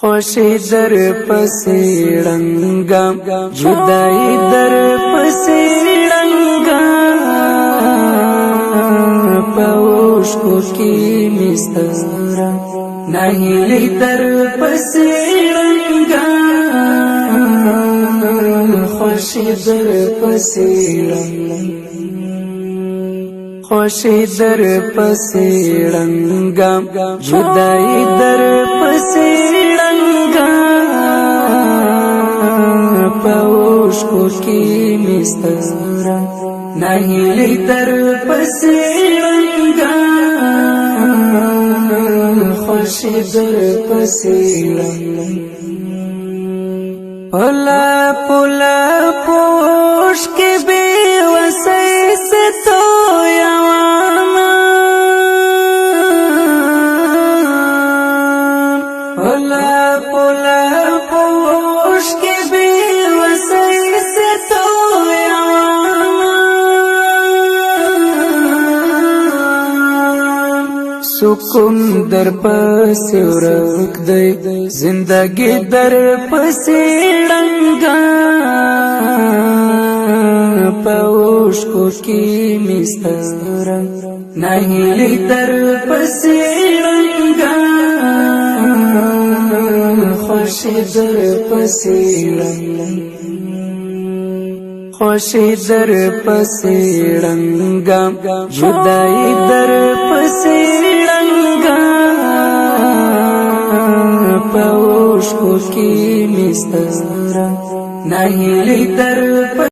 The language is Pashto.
خوشی در پسی رنگم جدائی در پسی رنگم پاوشکو کی مسترم نهیلی در پسی رنگم خوشی در پسی رنگم خوشی در پسی رنگم جدائی در پسی پاوشکو کی مسترم نهیلی در پسی رنگم خوشی در پسی رنگم پلا پلا پوش کی بی وسی سے تو یوانا پلا پلا پوش کی بی وسی سے تو یوانا سکون در پس ورک دی زندگی در پس رنگا پاوشکو کی مسترم نهیلی در پس رنگا خوشی در پس رنگم خوشی در پس رنگم جدائی در پس رنگم پاوشکو کی مسترم نهیلی در